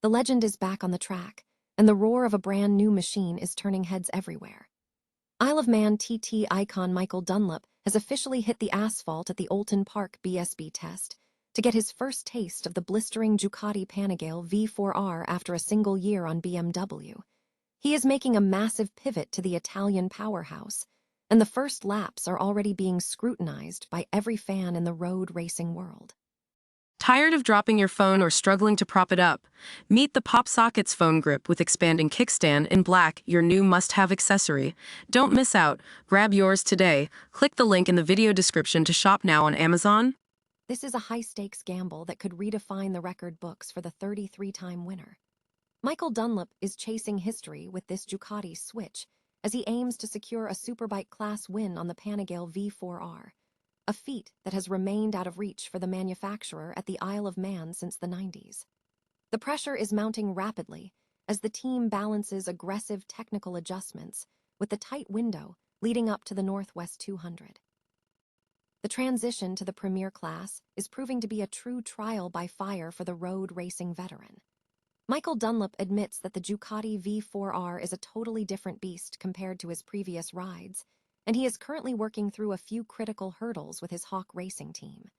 The legend is back on the track, and the roar of a brand new machine is turning heads everywhere. Isle of Man TT icon Michael Dunlop has officially hit the asphalt at the Oulton Park BSB test to get his first taste of the blistering Ducati Panigale V4 R after a single year on BMW. He is making a massive pivot to the Italian powerhouse, and the first laps are already being scrutinized by every fan in the road racing world. Tired of dropping your phone or struggling to prop it up? Meet the Pop Sockets phone grip with expanding kickstand in black, your new must-have accessory. Don't miss out. Grab yours today. Click the link in the video description to shop now on Amazon. This is a high-stakes gamble that could redefine the record books for the 33-time winner. Michael Dunlop is chasing history with this Ducati switch as he aims to secure a Superbike class win on the Panigale V4 R, a feat that has remained out of reach for the manufacturer at the Isle of Man since the 90s. The pressure is mounting rapidly as the team balances aggressive technical adjustments with the tight window leading up to the Northwest 200. The transition to the Premier class is proving to be a true trial by fire for the road racing veteran. Michael Dunlop admits that the Ducati V4 R is a totally different beast compared to his previous rides, and he is currently working through a few critical hurdles with his Hawk racing team.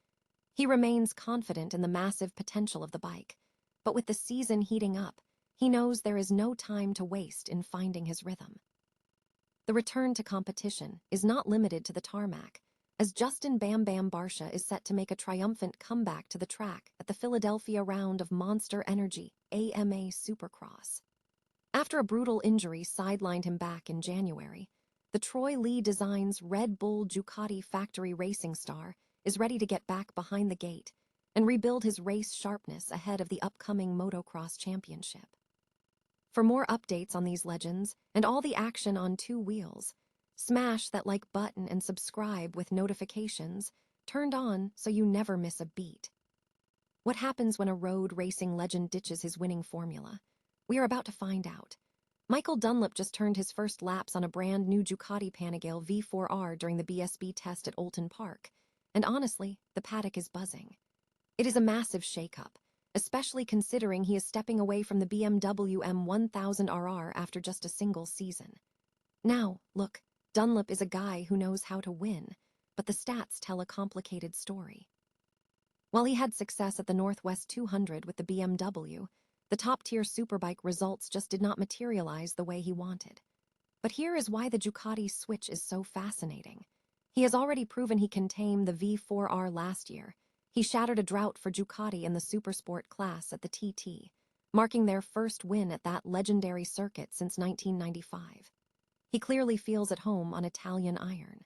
He remains confident in the massive potential of the bike, but with the season heating up, he knows there is no time to waste in finding his rhythm. The return to competition is not limited to the tarmac, as Justin Bam Bam Barcia is set to make a triumphant comeback to the track at the Philadelphia round of Monster Energy AMA Supercross. After a brutal injury sidelined him back in January, the Troy Lee Designs Red Bull Ducati factory racing star is ready to get back behind the gate and rebuild his race sharpness ahead of the upcoming Motocross Championship. For more updates on these legends and all the action on two wheels, smash that like button and subscribe with notifications turned on so you never miss a beat. What happens when a road racing legend ditches his winning formula? We are about to find out. Michael Dunlop just turned his first laps on a brand new Ducati Panigale V4 R during the BSB test at Oulton Park, and honestly, the paddock is buzzing. It is a massive shakeup, especially considering he is stepping away from the BMW M1000RR after just a single season. Now, look, Dunlop is a guy who knows how to win, but the stats tell a complicated story. While he had success at the Northwest 200 with the BMW, the top-tier Superbike results just did not materialize the way he wanted. But here is why the Ducati switch is so fascinating. He has already proven he can tame the V4R last year. He shattered a drought for Ducati in the Supersport class at the TT, marking their first win at that legendary circuit since 1995. He clearly feels at home on Italian iron.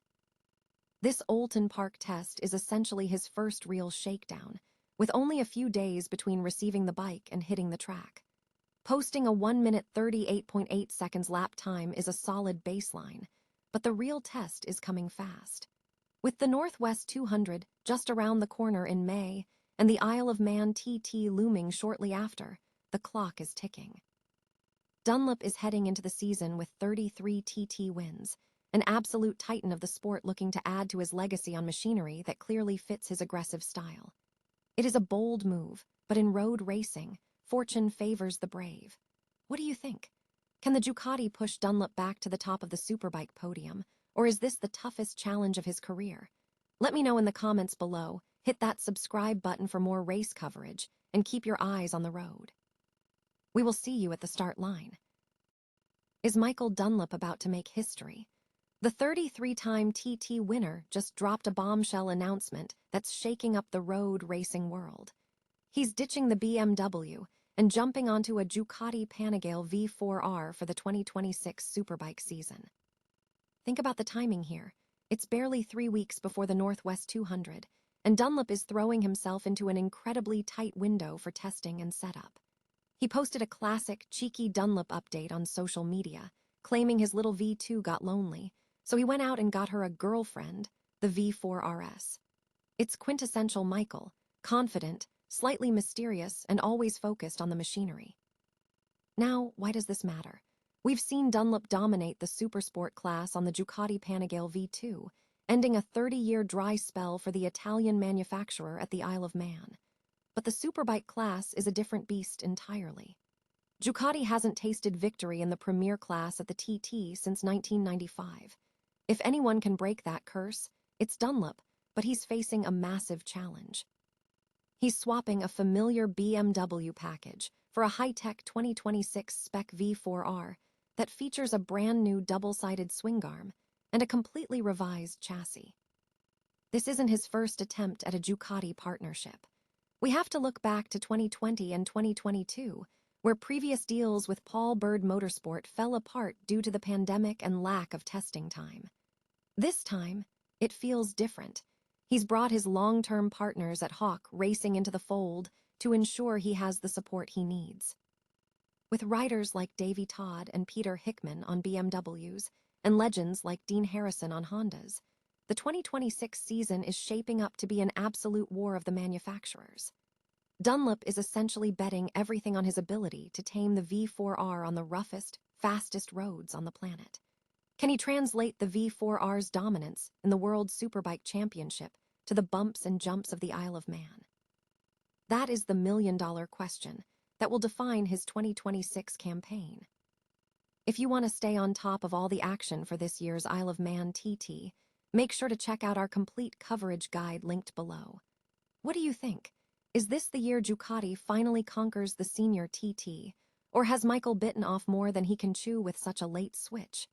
This Oulton Park test is essentially his first real shakedown, with only a few days between receiving the bike and hitting the track. Posting a 1 minute 38.8 seconds lap time is a solid baseline, but the real test is coming fast. With the Northwest 200 just around the corner in May and the Isle of Man TT looming shortly after, the clock is ticking. Dunlop is heading into the season with 33 TT wins, an absolute titan of the sport looking to add to his legacy on machinery that clearly fits his aggressive style. It is a bold move, but in road racing, fortune favors the brave. What do you think? Can the Ducati push Dunlop back to the top of the Superbike podium, or is this the toughest challenge of his career? Let me know in the comments below, hit that subscribe button for more race coverage, and keep your eyes on the road. We will see you at the start line. Is Michael Dunlop about to make history? The 33-time TT winner just dropped a bombshell announcement that's shaking up the road racing world. He's ditching the BMW and jumping onto a Ducati Panigale V4 R for the 2026 Superbike season. Think about the timing here. It's barely 3 weeks before the Northwest 200, and Dunlop is throwing himself into an incredibly tight window for testing and setup. He posted a classic, cheeky Dunlop update on social media, claiming his little V2 got lonely, so he went out and got her a girlfriend, the V4 RS. It's quintessential Michael, confident, slightly mysterious, and always focused on the machinery. Now, why does this matter? We've seen Dunlop dominate the Supersport class on the Ducati Panigale V2, ending a 30-year dry spell for the Italian manufacturer at the Isle of Man. But the Superbike class is a different beast entirely. Ducati hasn't tasted victory in the premier class at the TT since 1995. If anyone can break that curse, it's Dunlop, but he's facing a massive challenge. He's swapping a familiar BMW package for a high-tech 2026 Spec V4 R that features a brand-new double-sided swing arm and a completely revised chassis. This isn't his first attempt at a Ducati partnership. We have to look back to 2020 and 2022, where previous deals with Paul Bird Motorsport fell apart due to the pandemic and lack of testing time. This time, it feels different. He's brought his long-term partners at Hawk Racing into the fold to ensure he has the support he needs. With riders like Davey Todd and Peter Hickman on BMWs and legends like Dean Harrison on Hondas, the 2026 season is shaping up to be an absolute war of the manufacturers. Dunlop is essentially betting everything on his ability to tame the V4R on the roughest, fastest roads on the planet. Can he translate the V4R's dominance in the World Superbike Championship to the bumps and jumps of the Isle of Man? That is the million-dollar question that will define his 2026 campaign. If you want to stay on top of all the action for this year's Isle of Man TT, make sure to check out our complete coverage guide linked below. What do you think? Is this the year Ducati finally conquers the senior TT, or has Michael bitten off more than he can chew with such a late switch?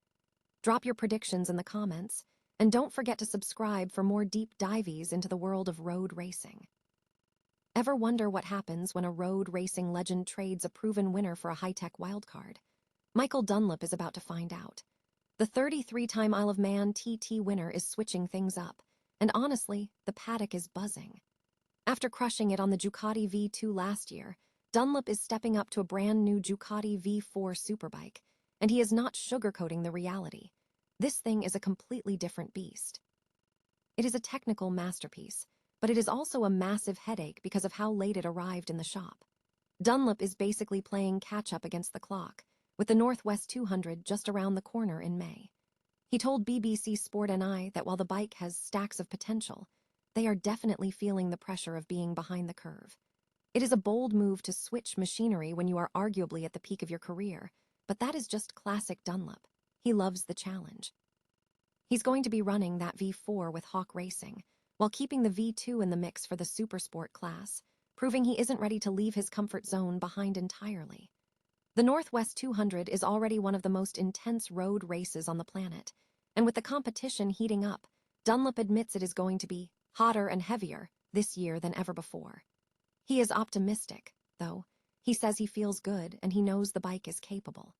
Drop your predictions in the comments, and don't forget to subscribe for more deep dives into the world of road racing. Ever wonder what happens when a road racing legend trades a proven winner for a high-tech wildcard? Michael Dunlop is about to find out. The 33-time Isle of Man TT winner is switching things up, and honestly, the paddock is buzzing. After crushing it on the Ducati V2 last year, Dunlop is stepping up to a brand new Ducati V4 Superbike, and he is not sugarcoating the reality. This thing is a completely different beast. It is a technical masterpiece, but it is also a massive headache because of how late it arrived in the shop. Dunlop is basically playing catch-up against the clock, with the Northwest 200 just around the corner in May. He told BBC Sport NI that while the bike has stacks of potential, they are definitely feeling the pressure of being behind the curve. It is a bold move to switch machinery when you are arguably at the peak of your career, but that is just classic Dunlop. He loves the challenge. He's going to be running that V4 with Hawk Racing, while keeping the V2 in the mix for the Supersport class, proving he isn't ready to leave his comfort zone behind entirely. The Northwest 200 is already one of the most intense road races on the planet, and with the competition heating up, Dunlop admits it is going to be hotter and heavier this year than ever before. He is optimistic, though. He says he feels good and he knows the bike is capable.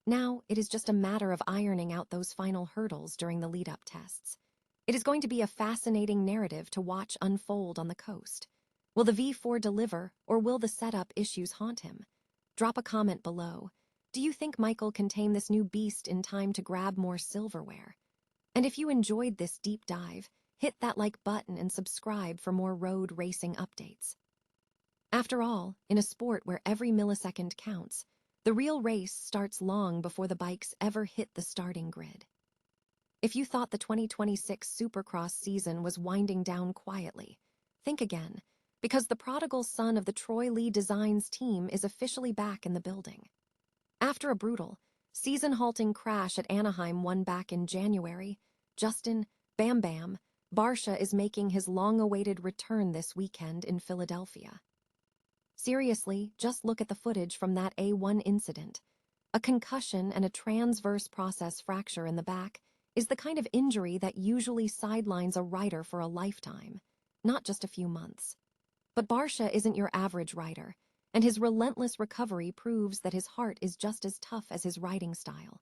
Now, it is just a matter of ironing out those final hurdles during the lead-up tests. It is going to be a fascinating narrative to watch unfold on the coast. Will the V4 deliver, or will the setup issues haunt him? Drop a comment below. Do you think Michael can tame this new beast in time to grab more silverware? And if you enjoyed this deep dive, hit that like button and subscribe for more road racing updates. After all, in a sport where every millisecond counts, the real race starts long before the bikes ever hit the starting grid. If you thought the 2026 Supercross season was winding down quietly, think again, because the prodigal son of the Troy Lee Designs team is officially back in the building. After a brutal, season-halting crash at Anaheim one back in January, Justin Bam Bam Barcia is making his long-awaited return this weekend in Philadelphia. Seriously, just look at the footage from that A1 incident. A concussion and a transverse process fracture in the back is the kind of injury that usually sidelines a rider for a lifetime, not just a few months. But Barcia isn't your average rider, and his relentless recovery proves that his heart is just as tough as his riding style.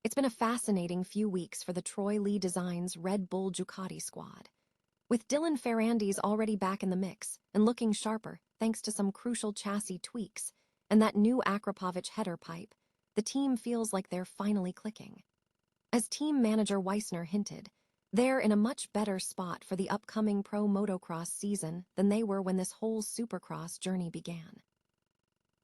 It's been a fascinating few weeks for the Troy Lee Designs Red Bull Ducati squad. With Dylan Ferrandi's already back in the mix and looking sharper thanks to some crucial chassis tweaks and that new Akrapovic header pipe, the team feels like they're finally clicking. As team manager Weissner hinted, they're in a much better spot for the upcoming pro motocross season than they were when this whole Supercross journey began.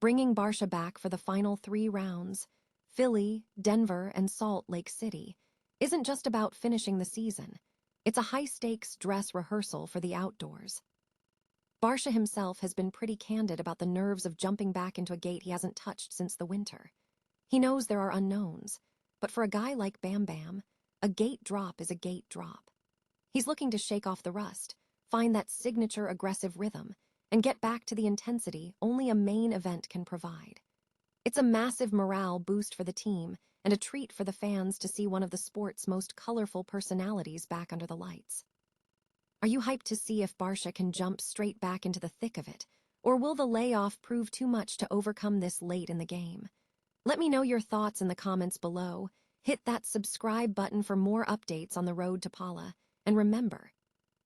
Bringing Barcia back for the final 3 rounds, Philly, Denver, and Salt Lake City, isn't just about finishing the season. It's a high-stakes dress rehearsal for the outdoors. Barcia himself has been pretty candid about the nerves of jumping back into a gate he hasn't touched since the winter. He knows there are unknowns, but for a guy like Bam Bam, a gate drop is a gate drop. He's looking to shake off the rust, find that signature aggressive rhythm, and get back to the intensity only a main event can provide. It's a massive morale boost for the team and a treat for the fans to see one of the sport's most colorful personalities back under the lights. Are you hyped to see if Barcia can jump straight back into the thick of it, or will the layoff prove too much to overcome this late in the game? Let me know your thoughts in the comments below. Hit that subscribe button for more updates on the road to Pala, and remember,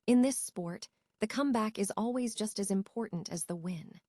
in this sport, the comeback is always just as important as the win.